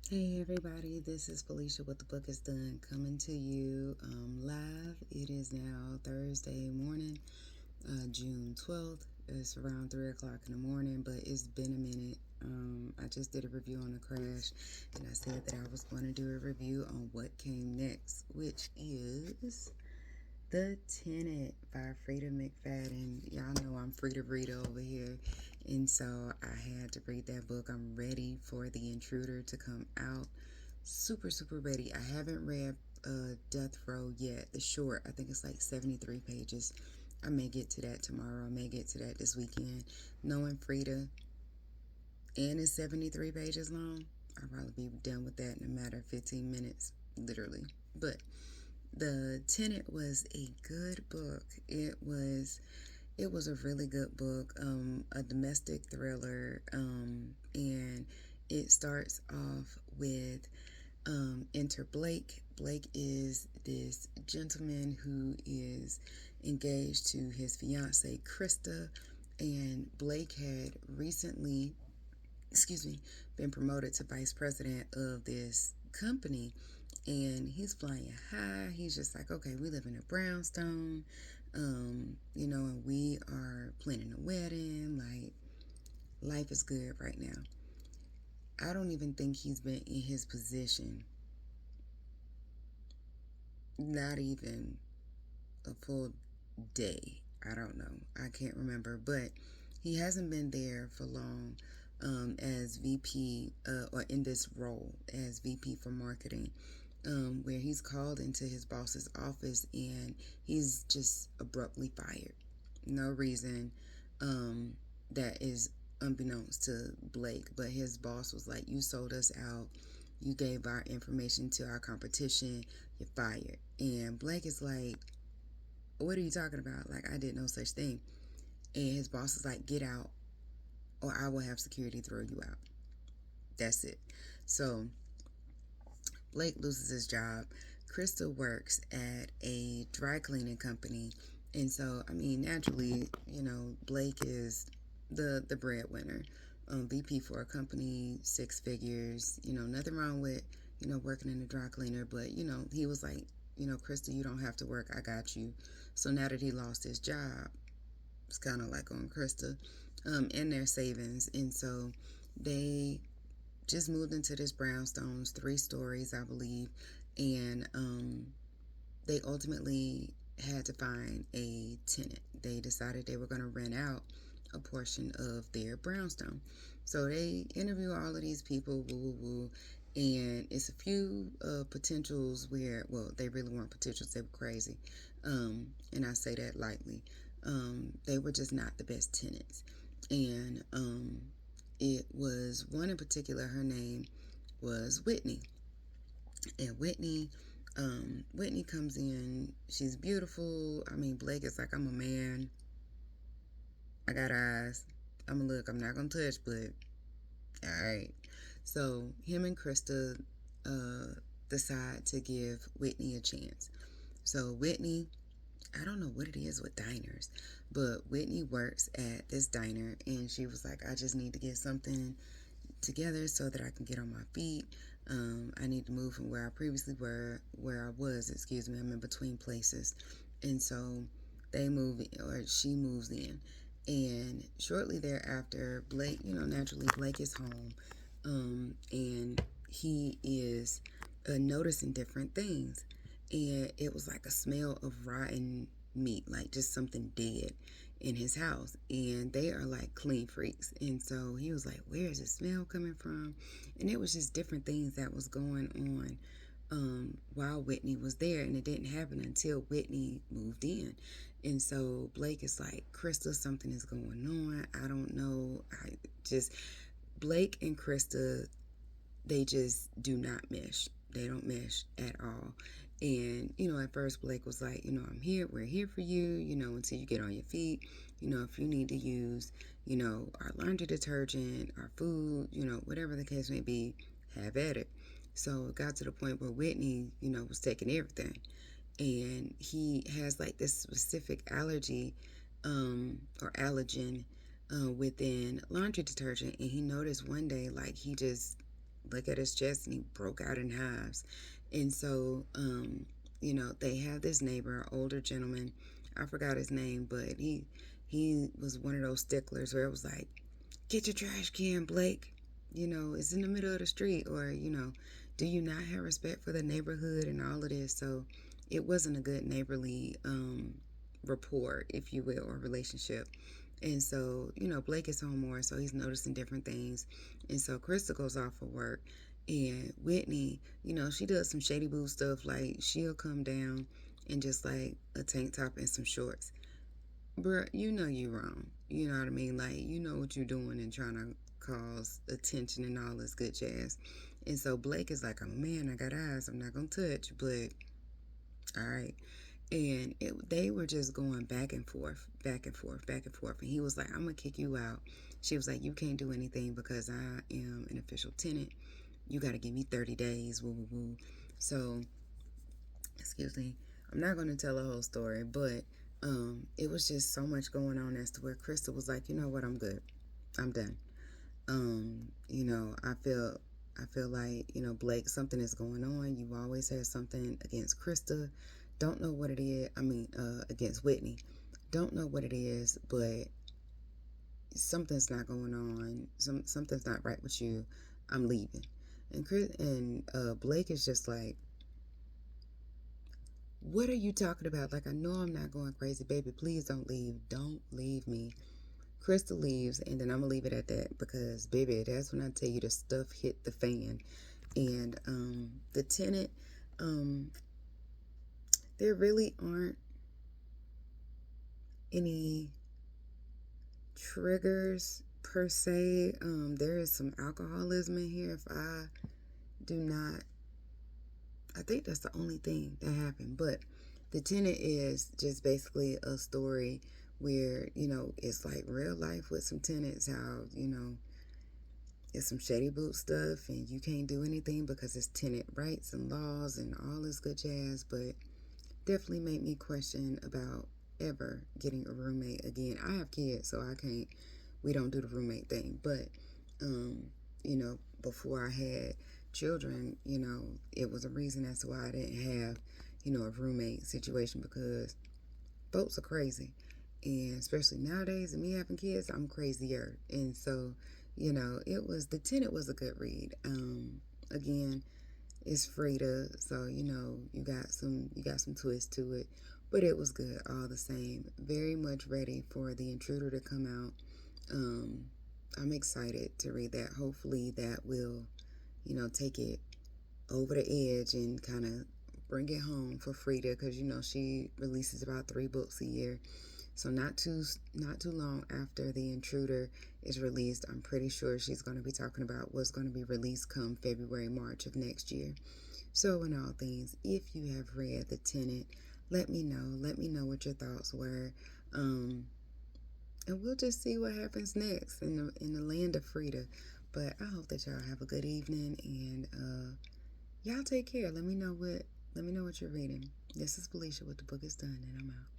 Hey everybody, this is Felicia with The Book is Done coming to you live. It is now Thursday morning, June 12th. It's around 3 o'clock in the morning, but it's been a minute. I just did a review on The Crash, and I said that I was going to do a review on what came next, which is The Tenant by Freida McFadden. Y'all know I'm free to read over here, and so I had to read that book. I'm ready for The Intruder to come out. Super, super ready. I haven't read Death Row yet. The short, I think it's like 73 pages. I may get to that tomorrow. I may get to that this weekend. Knowing Freida, and it's 73 pages long, I'll probably be done with that in a matter of 15 minutes, literally. But the Tenant was a good book. It was a really good book, a domestic thriller, and it starts off with enter Blake. Blake is this gentleman who is engaged to his fiancee Krista, and Blake had recently, been promoted to vice president of this company, and he's flying high. He's just like, okay, we live in a brownstone, and we are planning a wedding. Like, life is good right now. I don't even think he's been in his position, not even a full day. I don't know. I can't remember, but he hasn't been there for long, as VP, or in this role as VP for marketing, where he's called into his boss's office and he's just abruptly fired. No reason, that is unbeknownst to Blake, but his boss was like, "You sold us out. You gave our information to our competition. You're fired." And Blake is like, "What are you talking about? Like, I did no such thing." And his boss is like, "Get out, or I will have security throw you out." That's it. So Blake loses his job. Crystal works at a dry cleaning company. And so, I mean, naturally, Blake is the breadwinner. VP for a company, six figures, nothing wrong with, working in a dry cleaner. But, he was like, Crystal, you don't have to work. I got you. So now that he lost his job, it's kind of like on Krista, and their savings. And so they just moved into this brownstones, 3 stories, I believe, and they ultimately had to find a tenant. They decided they were going to rent out a portion of their brownstone. So they interview all of these people, woo woo woo, and it's a few potentials where, well, they really weren't potentials, they were crazy, and I say that lightly. They were just not the best tenants, and it was one in particular. Her name was Whitney, and Whitney comes in. She's beautiful. I mean, Blake is like, "I'm a man. I got eyes. I'm a look. I'm not gonna touch, but all right." So him and Krista decide to give Whitney a chance. So Whitney, I don't know what it is with diners, but Whitney works at this diner, and she was like, "I just need to get something together so that I can get on my feet. I need to move from where I previously where I was, excuse me. I'm in between places." And so they move in, or she moves in. And shortly thereafter, Blake, naturally Blake is home. And he is noticing different things. And it was like a smell of rotten meat, like just something dead in his house. And they are like clean freaks. And so he was like, "Where is the smell coming from?" And it was just different things that was going on, while Whitney was there. And it didn't happen until Whitney moved in. And so Blake is like, "Krista, something is going on. I don't know." Blake and Krista, they just do not mesh. They don't mesh at all. And, at first Blake was like, we're here for you, until you get on your feet. If you need to use, our laundry detergent, our food, whatever the case may be, have at it. So it got to the point where Whitney, was taking everything. And he has like this specific allergy, or allergen, within laundry detergent. And he noticed one day, like, he just look at his chest and he broke out in hives. And so, they have this neighbor, older gentleman. I forgot his name, but he was one of those sticklers where it was like, get your trash can, Blake. It's in the middle of the street, or do you not have respect for the neighborhood and all of this? So it wasn't a good neighborly rapport, if you will, or relationship. And so, Blake is home more, so he's noticing different things. And so Krista goes off for work. And Whitney, she does some shady boo stuff. Like, she'll come down in just like a tank top and some shorts. Bruh, you wrong. You know what I mean? Like, you know what you're doing and trying to cause attention and all this good jazz. And so Blake is like, I'm a man, I got eyes, I'm not going to touch, but all right. And they were just going back and forth, back and forth, back and forth. And he was like, I'm going to kick you out. She was like, you can't do anything because I am an official tenant. You got to give me 30 days, woo, woo, woo. So, excuse me, I'm not going to tell the whole story, but it was just so much going on as to where Krista was like, you know what, I'm good. I'm done. I feel like, Blake, something is going on. You always had something against Krista. Don't know what it is. Against Whitney. Don't know what it is, but something's not going on. Something's not right with you. I'm leaving. And Blake is just like, what are you talking about? Like, I know I'm not going crazy, baby. Please don't leave. Don't leave me. Krista leaves, and then I'm gonna leave it at that because, baby, that's when I tell you the stuff hit the fan. And the tenant, um, there really aren't any triggers per se. There is some alcoholism in here. If I do not, I think that's the only thing that happened. But the tenant is just basically a story where, it's like real life with some tenants, how, it's some shady boot stuff and you can't do anything because it's tenant rights and laws and all this good jazz. But definitely made me question about ever getting a roommate again. I have kids, so we don't do the roommate thing. But, before I had children, it was a reason as to why I didn't have, a roommate situation, because folks are crazy. And especially nowadays, and me having kids, I'm crazier. And so, the tenant was a good read. Again, it's Freida, so you got some twist to it, but it was good all the same. Very much ready for The Intruder to come out. I'm excited to read that. Hopefully, that will, take it over the edge and kind of bring it home for Freida, because she releases about 3 books a year. So not too long after The Intruder is released, I'm pretty sure she's going to be talking about what's going to be released come February, March of next year. So in all things, if you have read The Tenant, let me know. Let me know what your thoughts were. And we'll just see what happens next in the land of Freida. But I hope that y'all have a good evening, and y'all take care. Let me know what you're reading. This is Felicia with The Book Is Done, and I'm out.